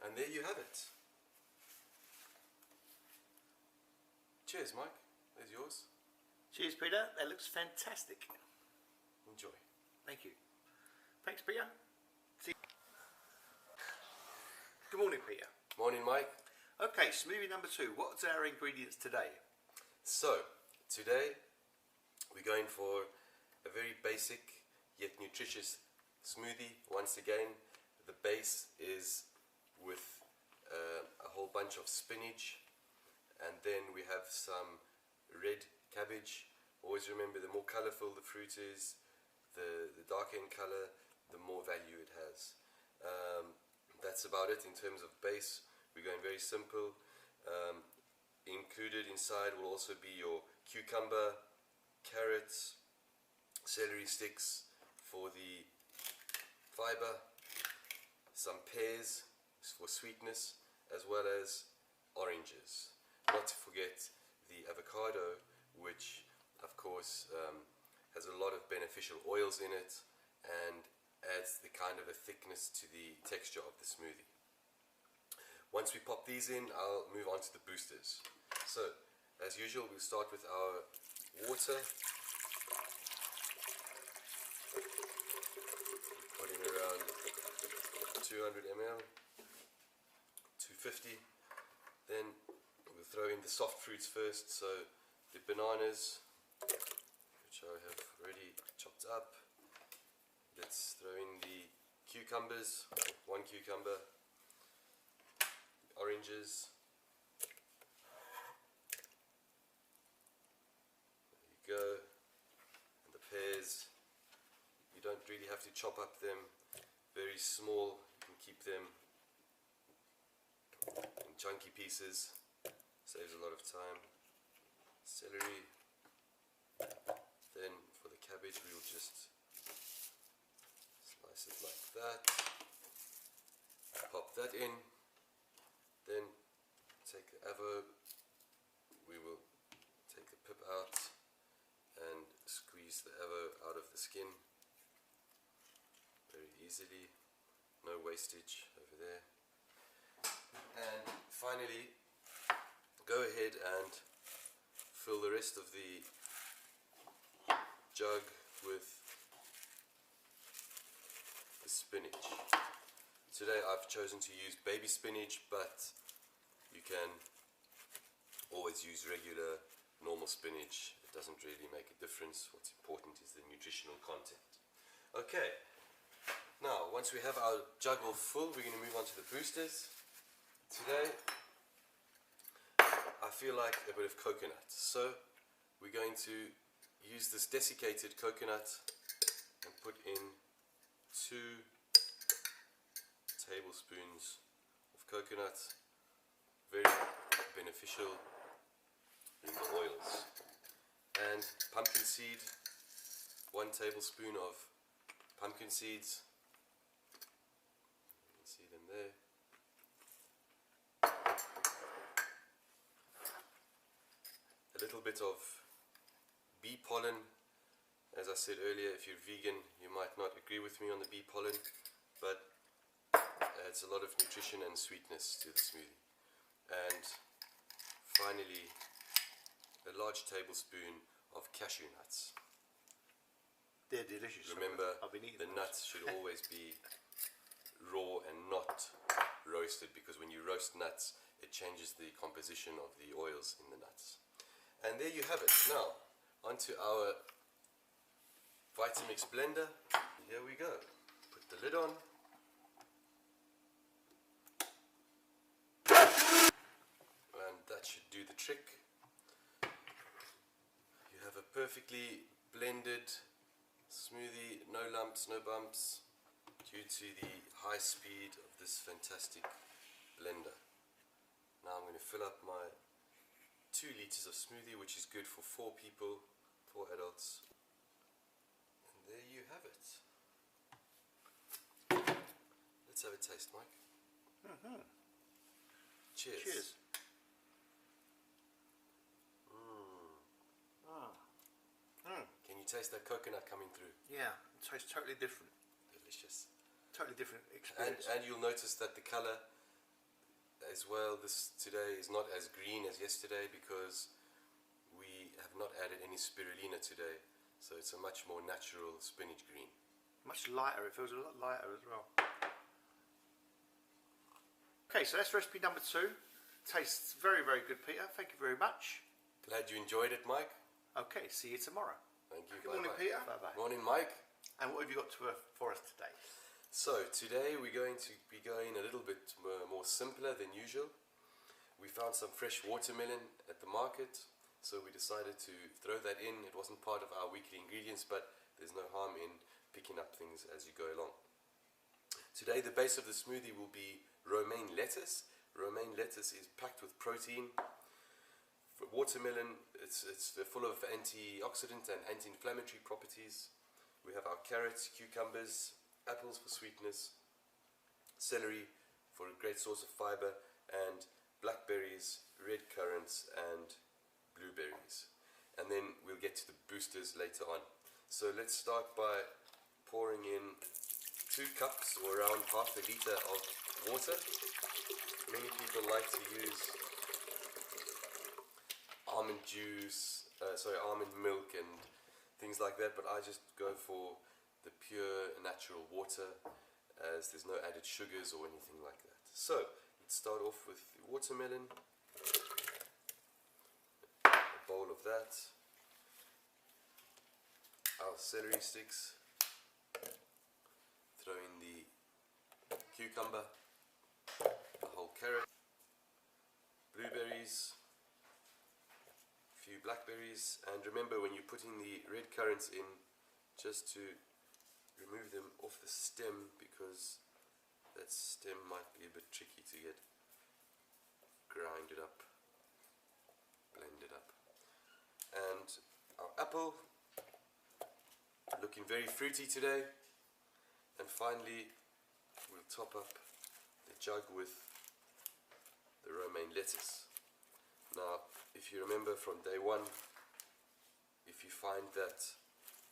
And there you have it. Cheers, Mike. There's yours. Cheers, Peter. That looks fantastic. Enjoy. Thank you. Thanks, Peter. See. Good morning, Peter. Morning, Mike. Okay, smoothie number 2. What's our ingredients today? So, today we're going for a very basic yet nutritious smoothie. Once again, the base is with a whole bunch of spinach, and then we have some red cabbage. Always remember, the more colorful the fruit is, the darker in color, the more value it has. That's about it in terms of base. We're going very simple. Included inside will also be your cucumber, carrots, celery sticks for the fiber, some pears for sweetness, as well as oranges. Not to forget the avocado, which of course has a lot of beneficial oils in it and adds the kind of a thickness to the texture of the smoothie. Once we pop these in, I'll move on to the boosters. So, as usual, we'll start with our water. Put in around 200 ml, 250. Then we'll throw in the soft fruits first, so the bananas, which I have already chopped up. Let's throw in the cucumbers, 1 cucumber, oranges, there you go, and the pears. You don't really have to chop up them, very small, you can keep them in chunky pieces, saves a lot of time. Celery, then for the cabbage we will just slice it like that, pop that in, then take the avo, we will take the pip out and squeeze the avo out of the skin very easily, no wastage over there. And finally, go ahead and fill the rest of the jug with the spinach. Today I've chosen to use baby spinach, but you can always use regular normal spinach. It doesn't really make a difference. What's important is the nutritional content. Okay, now once we have our jug all full, we're going to move on to the boosters. Today I feel like a bit of coconut, so we're going to use this desiccated coconut and put in 2 tablespoons of coconut, very beneficial in the oils, and pumpkin seed, 1 tablespoon of pumpkin seeds, you can see them there. A little bit of bee pollen. As I said earlier, if you're vegan you might not agree with me on the bee pollen, but adds a lot of nutrition and sweetness to the smoothie. And finally, a large tablespoon of cashew nuts. They're delicious. Remember, I've been eating the nuts should always be raw and not roasted, because when you roast nuts it changes the composition of the oils in the nuts. And there you have it. Now, onto our Vitamix blender. Here we go. Put the lid on. And that should do the trick. You have a perfectly blended smoothie, no lumps, no bumps, due to the high speed of this fantastic blender. Now I'm going to fill up my 2 liters of smoothie, which is good for 4 people, 4 adults. And there you have it. Let's have a taste, Mike. Cheers. Cheers. Can you taste that coconut coming through? Yeah, it tastes totally different. Delicious. Totally different experience. And you'll notice that the color as well, this today is not as green as yesterday because we have not added any spirulina today, so it's a much more natural spinach green. Much lighter, it feels a lot lighter as well. Okay, so that's recipe number 2. Tastes very, very good, Peter. Thank you very much. Glad you enjoyed it, Mike. Okay, see you tomorrow. Thank you. Good morning, Peter. Bye-bye. Morning, Mike. And what have you got for us today? So today we're going to be going a little bit more simpler than usual. We found some fresh watermelon at the market, so we decided to throw that in. It wasn't part of our weekly ingredients, but there's no harm in picking up things as you go along. Today the base of the smoothie will be romaine lettuce. Romaine lettuce is packed with protein. For watermelon, it's full of antioxidant and anti-inflammatory properties. We have our carrots, cucumbers, apples for sweetness, celery for a great source of fiber, and blackberries, red currants, and blueberries. And then we'll get to the boosters later on. So let's start by pouring in 2 cups or around half a liter of water. Many people like to use almond milk and things like that, but I just go for the pure natural water, as there's no added sugars or anything like that. So let's start off with the watermelon, a bowl of that, our celery sticks, throw in the cucumber, a whole carrot, blueberries, a few blackberries, and remember when you're putting the red currants in, just to remove them off the stem, because that stem might be a bit tricky to get grinded up, blended up. And our apple, looking very fruity today. And finally we'll top up the jug with the romaine lettuce. Now if you remember from day 1, if you find that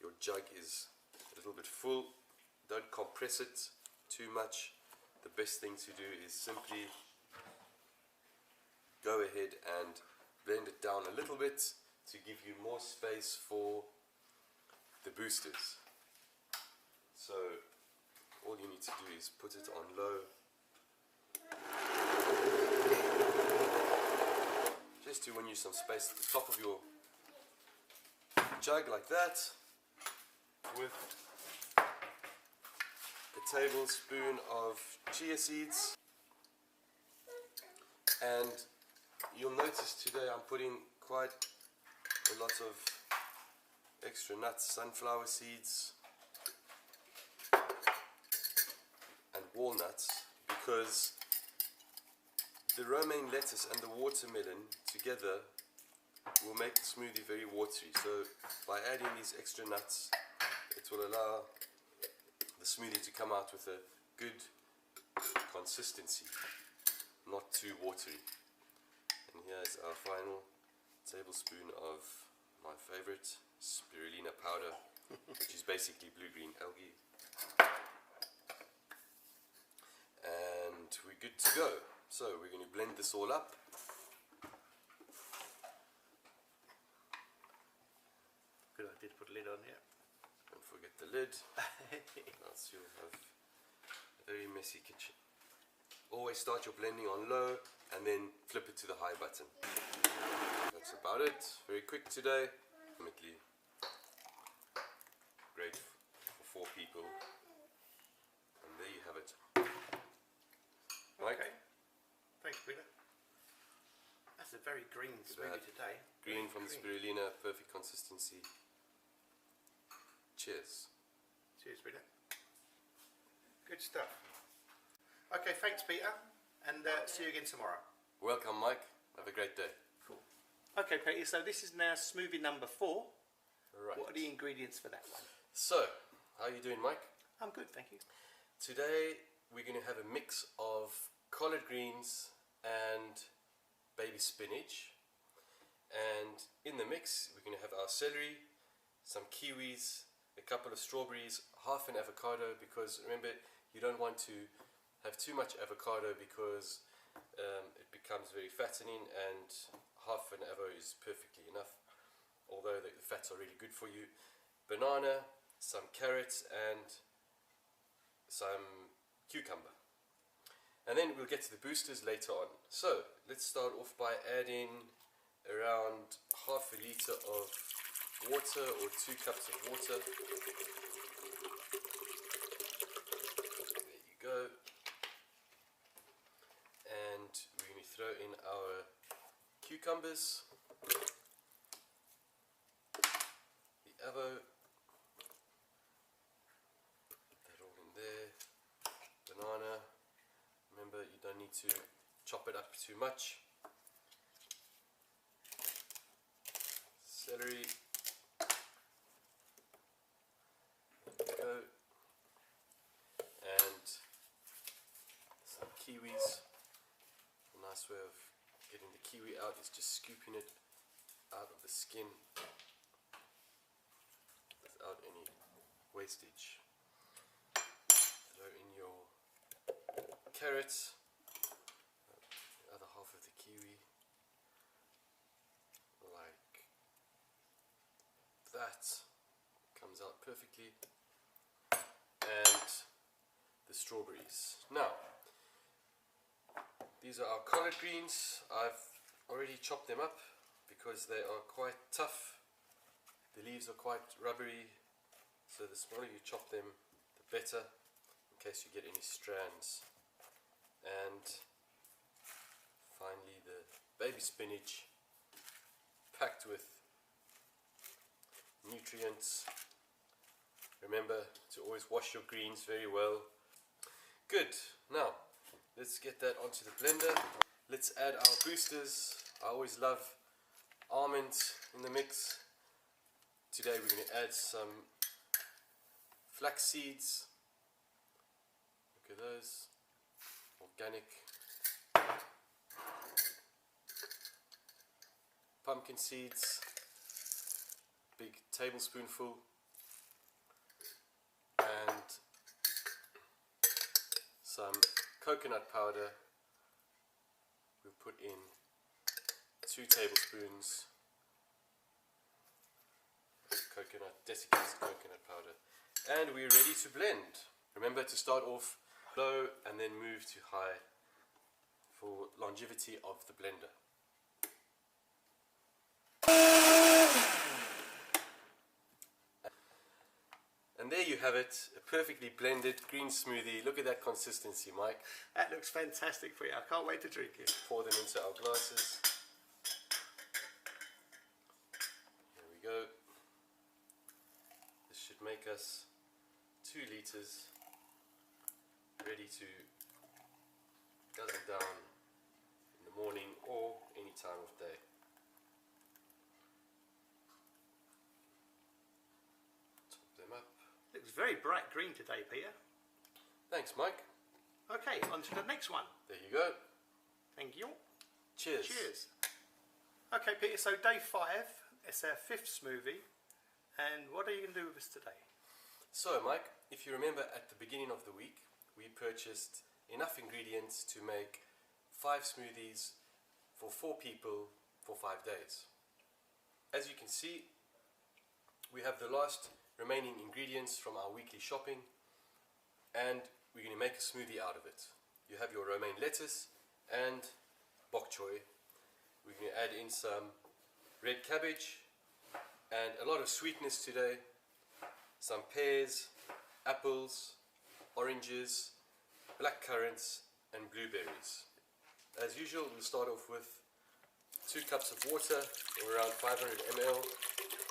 your jug is a little bit full, don't compress it too much. The best thing to do is simply go ahead and blend it down a little bit to give you more space for the boosters. So all you need to do is put it on low, just to win you some space at the top of your jug like that, with a tablespoon of chia seeds. And you'll notice today I'm putting quite a lot of extra nuts, sunflower seeds and walnuts, because the romaine lettuce and the watermelon together will make the smoothie very watery. So by adding these extra nuts, it will allow the smoothie to come out with a good consistency, not too watery. And here's our final tablespoon of my favorite spirulina powder, which is basically blue-green algae. And we're good to go. So we're going to blend this all up. Good idea to put a lid on here. Don't forget the lid, else you'll have a very messy kitchen. Always start your blending on low and then flip it to the high button. That's about it. Very quick today. Ultimately great for 4 people. And there you have it. Mike? Okay. Thanks, Peter. That's a very green smoothie today. Green from the spirulina, perfect consistency. Cheers. Cheers, Peter. Good stuff. Okay, thanks, Peter, and see you again tomorrow. Welcome, Mike. Have a great day. Cool. Okay, Peter, so this is now smoothie number 4. Right. What are the ingredients for that one? So, how are you doing, Mike? I'm good, thank you. Today we're going to have a mix of collard greens and baby spinach, and in the mix we're going to have our celery, some kiwis, a couple of strawberries, half an avocado, because remember you don't want to have too much avocado because it becomes very fattening, and half an avo is perfectly enough, although the fats are really good for you. Banana, some carrots, and some cucumber. And then we'll get to the boosters later on. So let's start off by adding around half a litre of water, or 2 cups of water. There you go. And we're going to throw in our cucumbers, the avo, put that all in there, banana. Remember, you don't need to chop it up too much. Celery. There we go. And some kiwis. A nice way of getting the kiwi out is just scooping it out of the skin without any wastage. Throw in your carrots, the other half of the kiwi, like that. Comes out perfectly. And the strawberries. Now, these are our collard greens. I've already chopped them up because they are quite tough. The leaves are quite rubbery, so the smaller you chop them, the better, in case you get any strands. And finally, the baby spinach, packed with nutrients. Remember to always wash your greens very well. Good. Now, let's get that onto the blender. Let's add our boosters. I always love almonds in the mix. Today we're going to add some flax seeds. Look at those. Organic. Pumpkin seeds. Big tablespoonful. And some coconut powder. We'll put in 2 tablespoons of desiccated coconut powder. And we're ready to blend. Remember to start off low and then move to high for longevity of the blender. And there you have it, a perfectly blended green smoothie. Look at that consistency, Mike. That looks fantastic for you. I can't wait to drink it. Pour them into our glasses. Here we go. This should make us 2 litres, ready to guzzle down in the morning or any time of day. Top them up. Looks very bright green today, Peter. Thanks, Mike. Okay, on to the next one. There you go. Thank you. Cheers. Cheers. Okay, Peter, so day 5, it's our 5th smoothie. And what are you going to do with us today? So, Mike, if you remember at the beginning of the week, we purchased enough ingredients to make 5 smoothies for 4 people for 5 days. As you can see, we have the last remaining ingredients from our weekly shopping, and we're going to make a smoothie out of it. You have your romaine lettuce and bok choy. We're going to add in some red cabbage and a lot of sweetness today. Some pears, apples, oranges, black currants and blueberries. As usual, we'll start off with 2 cups of water, or around 500 ml.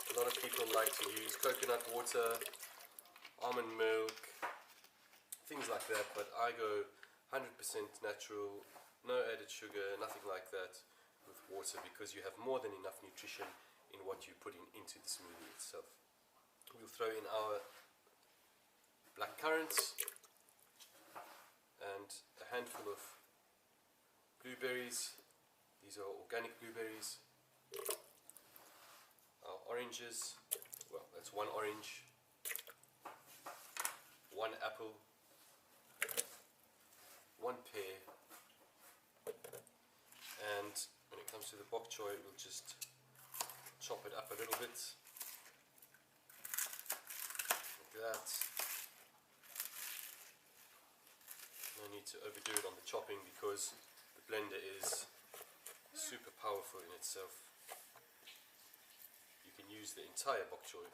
A lot of people like to use coconut water, almond milk, things like that, but I go 100% natural, no added sugar, nothing like that with water, because you have more than enough nutrition in what you're putting into the smoothie itself. We'll throw in our black currants and a handful of blueberries. These are organic blueberries. Our oranges, well, that's 1 orange, 1 apple, 1 pear, comes to the bok choy, we'll just chop it up a little bit, like that. No need to overdo it on the chopping because the blender is super powerful in itself. You can use the entire bok choy,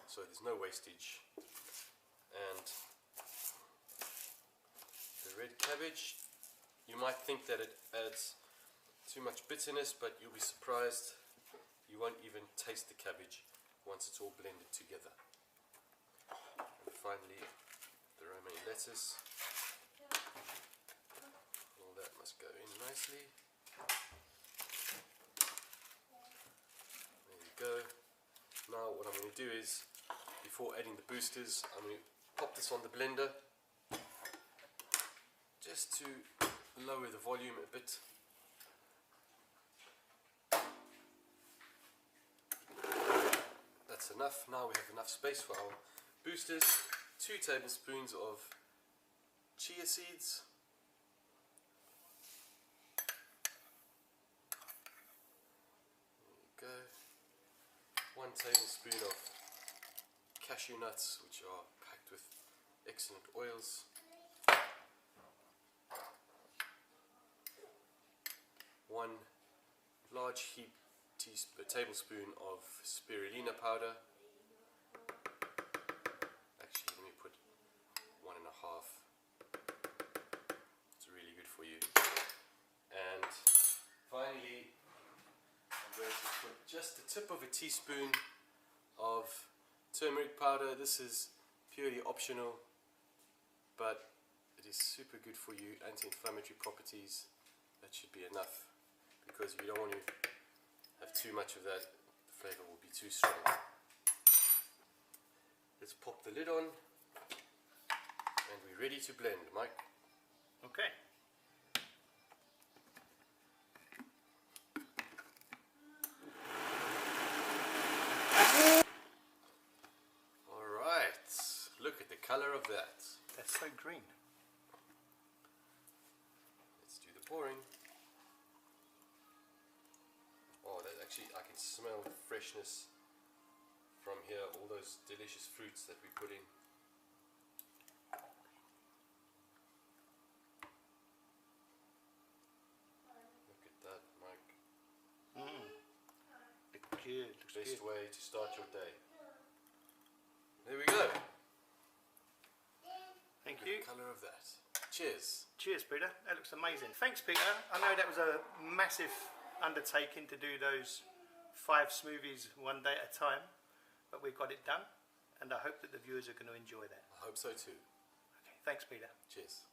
so there's no wastage. And the red cabbage, you might think that it adds too much bitterness, but you'll be surprised. You won't even taste the cabbage once it's all blended together. And finally, the romaine lettuce. All that must go in nicely. There you go. Now what I'm going to do is, before adding the boosters, I'm going to pop this on the blender just to lower the volume a bit. That's enough. Now we have enough space for our boosters. 2 tablespoons of chia seeds. There you go. 1 tablespoon of cashew nuts, which are packed with excellent oils. 1 large heap tablespoon of spirulina powder. Actually, let me put 1.5. It's really good for you. And finally, I'm going to put just the tip of a teaspoon of turmeric powder. This is purely optional, but it is super good for you. Anti-inflammatory properties. That should be enough, because if you don't want to have too much of that, the flavor will be too strong. Let's pop the lid on and we're ready to blend, Mike. Okay. Alright, look at the color of that. That's so green. Let's do the pouring. Oh, that actually, I can smell the freshness from here, all those delicious fruits that we put in. Look at that, Mike. Looks good. Looks Best good. way to start your day. There we go. Thank Look you. at the colour of that. Cheers. Cheers, Peter. That looks amazing. Thanks, Peter. I know that was a massive undertaking to do those 5 smoothies one day at a time, but we got it done, and I hope that the viewers are going to enjoy that. I hope so too. Okay, thanks, Peter. Cheers.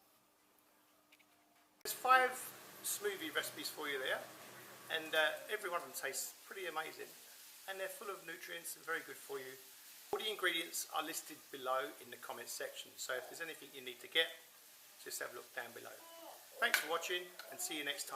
There's 5 smoothie recipes for you there, and every one of them tastes pretty amazing, and they're full of nutrients and very good for you. All the ingredients are listed below in the comments section, so if there's anything you need to get, just have a look down below. Thanks for watching, and see you next time.